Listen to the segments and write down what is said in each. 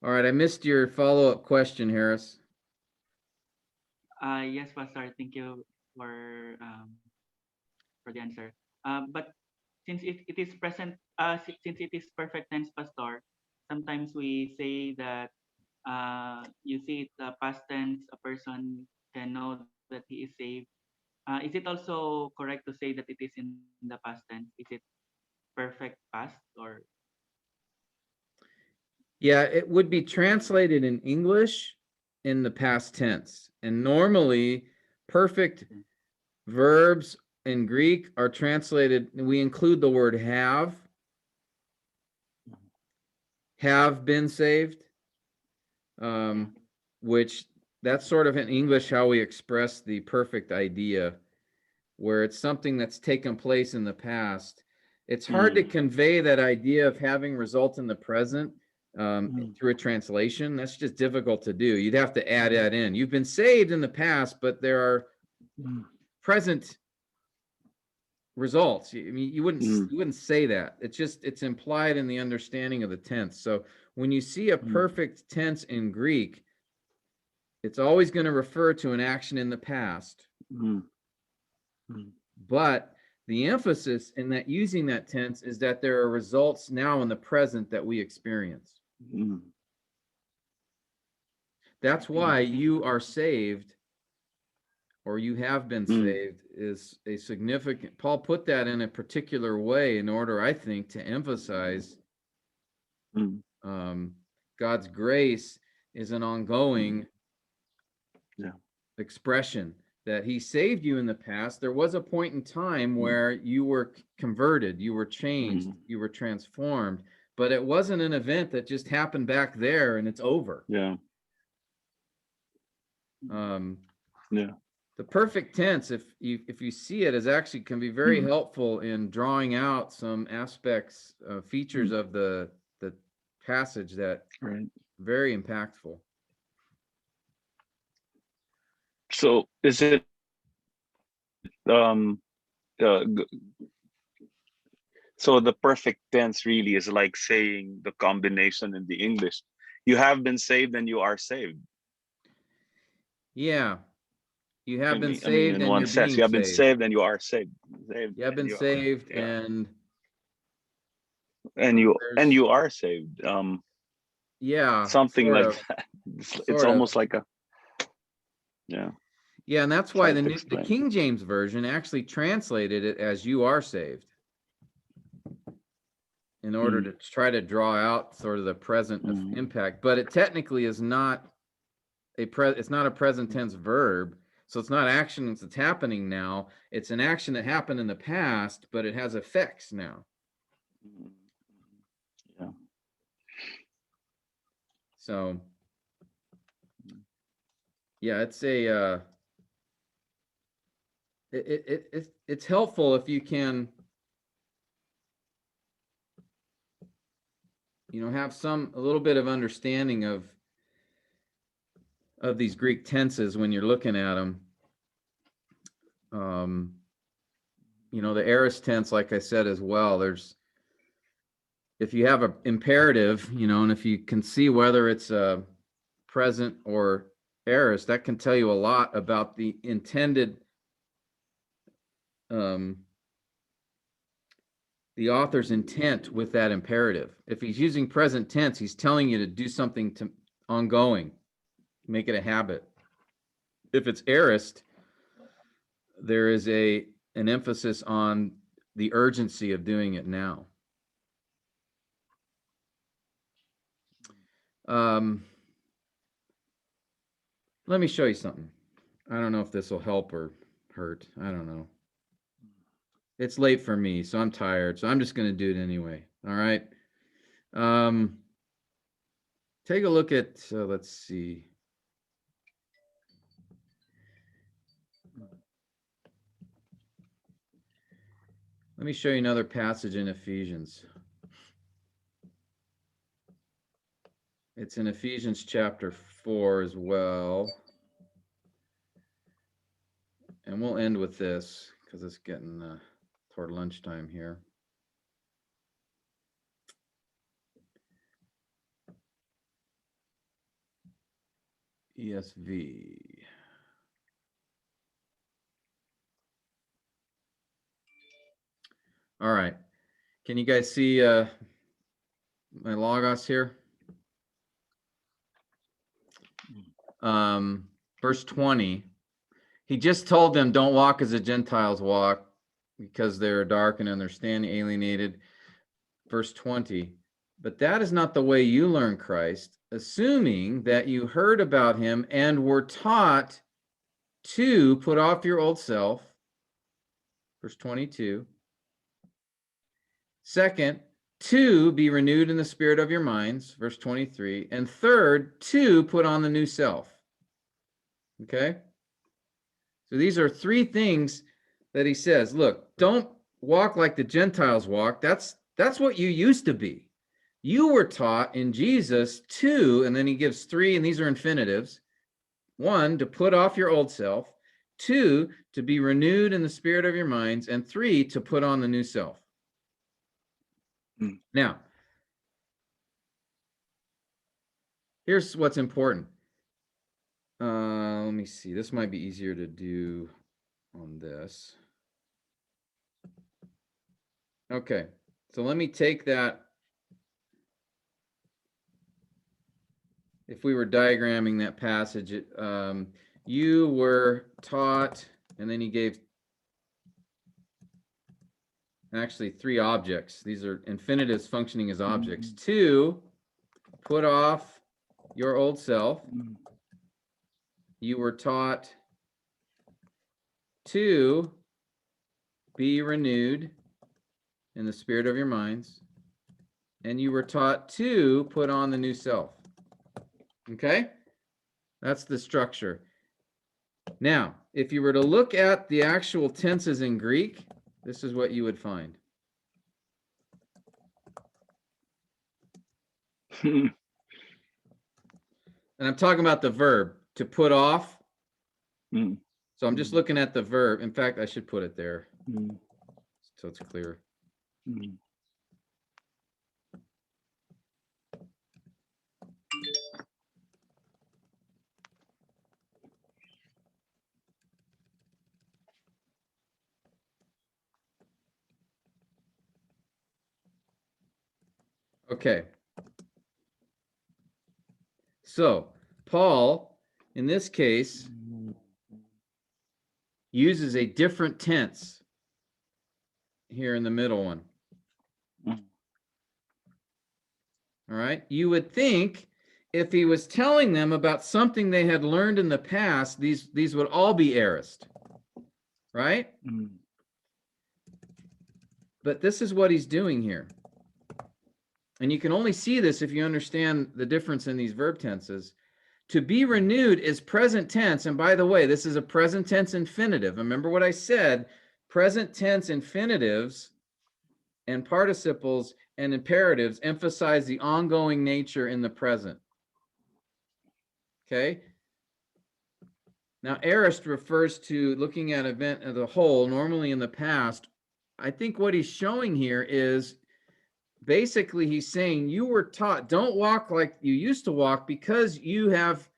All right, I missed your follow-up question, Harris. Yes, Pastor. Thank you for um, for the answer. But since it is present, since it is perfect tense, Pastor, sometimes we say that you see it the past tense, a person can know that he is saved. Is it also correct to say that it is in the past tense? Is it perfect past or Yeah, it would be translated in English in the past tense. And normally, perfect okay. verbs in Greek are translated, we include the word have been saved, Yeah. um, which that's sort of in English how we express the perfect idea, where it's something that's taken place in the past. It's hard to Mm, convey that idea of having result in the present mm, through a translation. That's just difficult to do. You'd have to add that in. You've been saved in the past, but there are mm, present results. I mean, mm, you wouldn't say that. It's implied in the understanding of the tense. So when you see a mm, perfect tense in Greek, it's always going to refer to an action in the past. mm, mm, But the emphasis in that using that tense is that there are results now in the present that we experience. mm, That's Okay. why Thank you, you are Pastor. saved or you have been mm, saved is a significant. Paul put that in a particular way in order, I think, to emphasize mm, um, God's grace is an mm. ongoing Yeah. expression that he saved you in the past. There was a point in time Mm, where you were converted, you were changed, mm, you were transformed, but it wasn't an event that just happened back there and it's over. yeah. Mhm. Um, Yeah. the perfect tense, if you see it, is actually can be very Mm, helpful in drawing out some aspects, features mm. of the passage that Right. very impactful. So is it so the perfect tense really is like saying the combination in the English. You have been saved and you are saved. Yeah, you have been I mean, saved in and one you're sense, being you have been saved. saved and you are saved. Saved You have and been you are, saved yeah. and And there's you are saved. yeah, Something sort like of, that. It's sort of. almost like a, yeah. Yeah, and that's why Try to the explain. King James version actually translated it as "you are saved" in order Mm, to try to draw out sort of the present of mm, impact. But it technically is not it's not a present tense verb, so it's not action that's happening now. It's an action that happened in the past, but it has effects now. mm, yeah. So yeah, it's helpful if you can have some a little bit of understanding of these Greek tenses when you're looking at them. Um, the aorist tense, like I said as well, there's if you have an imperative, and if you can see whether it's a present or aorist, that can tell you a lot about the intended, um, the author's intent with that imperative. If he's using present tense, he's telling you to do something to ongoing, make it a habit. If it's aorist, there is an emphasis on the urgency of doing it now. Um, let me show you something. I don't know if this will help or hurt. I don't know. It's late for me, so I'm tired. So I'm just going to do it anyway. All right. Um, take a look at, let's see. Let me show you another passage in Ephesians. It's in Ephesians chapter 4 as well. And we'll end with this because it's getting toward lunchtime here. ESV. All right. Can you guys see my logos here? Verse 20. He just told them, don't walk as the Gentiles walk because they're dark and understanding, alienated. Verse 20. But that is not the way you learn Christ, assuming that you heard about him and were taught to put off your old self. Verse 22. Second, to be renewed in the spirit of your minds. Verse 23. And third, to put on the new self. Okay? So these are three things that he says. Look, don't walk like the Gentiles walk. That's what you used to be. You were taught in Jesus to, and then he gives three, and these are infinitives. One, to put off your old self. Two, to be renewed in the spirit of your minds. And three, to put on the new self. Now, here's what's important. Let me see. This might be easier to do on this. Okay, so let me take that. If we were diagramming that passage, you were taught, and then he gave actually three objects. These are infinitives functioning as objects. To put off your old self. You were taught to be renewed in the spirit of your minds. And you were taught to put on the new self. Okay? That's the structure. Now, if you were to look at the actual tenses in Greek, this is what you would find. And I'm talking about the verb, to put off. So I'm just looking at the verb. In fact, I should put it there so it's clear. Okay. So Paul, in this case, uses a different tense here in the middle one. All right. You would think if he was telling them about something they had learned in the past, these would all be aorist, right? But this is what he's doing here. And you can only see this if you understand the difference in these verb tenses. To be renewed is present tense. And by the way, this is a present tense infinitive. Remember what I said, present tense infinitives and participles and imperatives emphasize the ongoing nature in the present. Okay? Now, aorist refers to looking at event as a whole, normally in the past. I think what he's showing here is basically he's saying you were taught, don't walk like you used to walk because you have,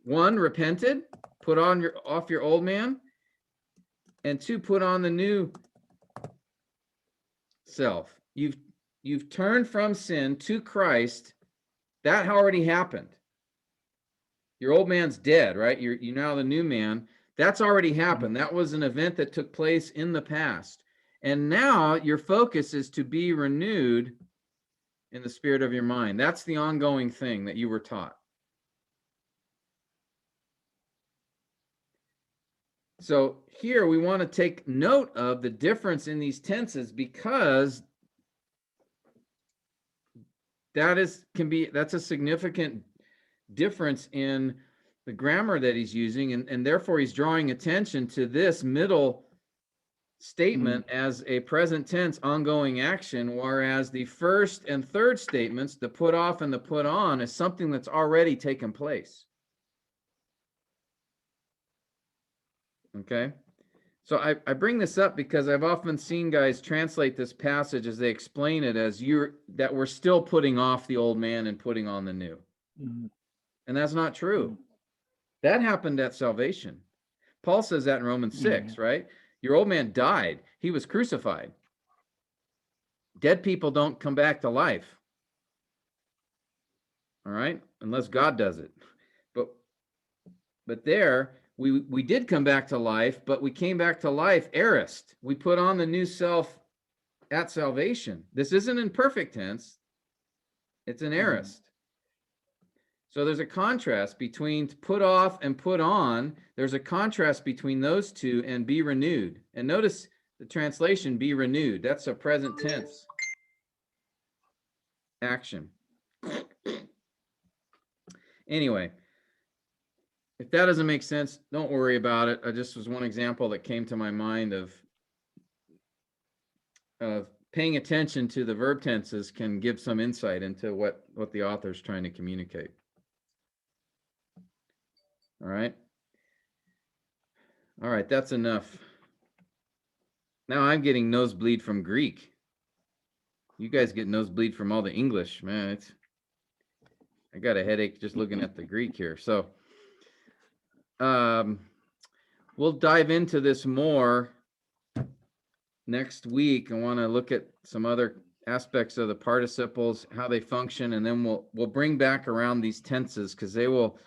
one, repented, put on off your old man, and two, put on the new self. You've turned from sin to Christ. That already happened. Your old man's dead, right? You're now the new man. That's already happened. That was an event that took place in the past. And now your focus is to be renewed in the spirit of your mind. That's the ongoing thing that you were taught. So here we want to take note of the difference in these tenses because that's a significant difference in the grammar that he's using, and therefore he's drawing attention to this middle statement as a present tense ongoing action, whereas the first and third statements, the put off and the put on, is something that's already taken place. Okay? So I bring this up because I've often seen guys translate this passage as they explain it as that we're still putting off the old man and putting on the new. And that's not true. That happened at salvation. Paul says that in Romans 6, right? Your old man died. He was crucified. Dead people don't come back to life. All right? Unless God does it. But there, we did come back to life, but we came back to life aorist. We put on the new self at salvation. This isn't in perfect tense. It's an aorist. So there's a contrast between put off and put on. There's a contrast between those two and be renewed. And notice the translation, be renewed. That's a present tense action. Anyway, if that doesn't make sense, don't worry about it. I just was one example that came to my mind of paying attention to the verb tenses can give some insight into what the author's trying to communicate. All right. All right, that's enough. Now I'm getting nosebleed from Greek. You guys get nosebleed from all the English, man. I got a headache just looking at the Greek here. So we'll dive into this more next week. I want to look at some other aspects of the participles, how they function, and then we'll bring back around these tenses because they will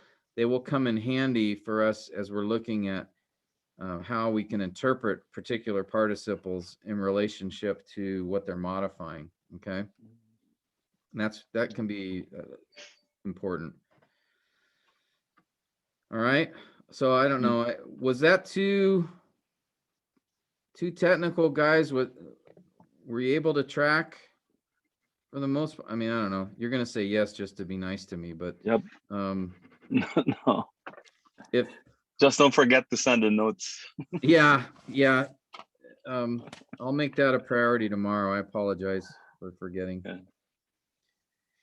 come in handy for us as we're looking at how we can interpret particular participles in relationship to what they're modifying. Okay, and that can be important. All right. So I don't know. Was that too technical, guys? Were you able to track for the most? I mean, I don't know. You're gonna say yes just to be nice to me, but Yep. No. If Just don't forget to send the notes. yeah. I'll make that a priority tomorrow. I apologize for forgetting. Yeah.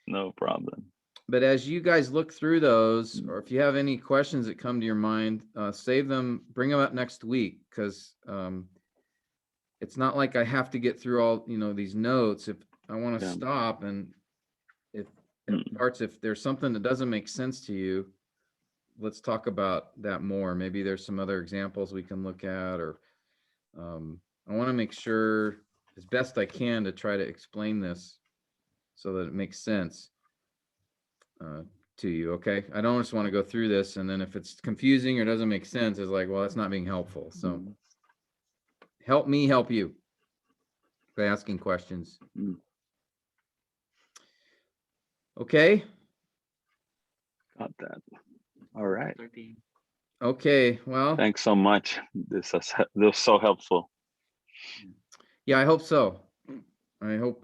No problem. But as you guys look through those, or if you have any questions that come to your mind, save them, bring them up next week, because it's not like I have to get through all these notes. If I want to stop and if there's something that doesn't make sense to you, let's talk about that more. Maybe there's some other examples we can look at, or I want to make sure as best I can to try to explain this so that it makes sense to you. Okay. I don't just want to go through this and then if it's confusing or doesn't make sense, it's like, well, that's not being helpful. So help me help you by asking questions. Okay. Got that. All right. Okay. Well, Thanks so much. This was so helpful. Yeah, I hope so. I hope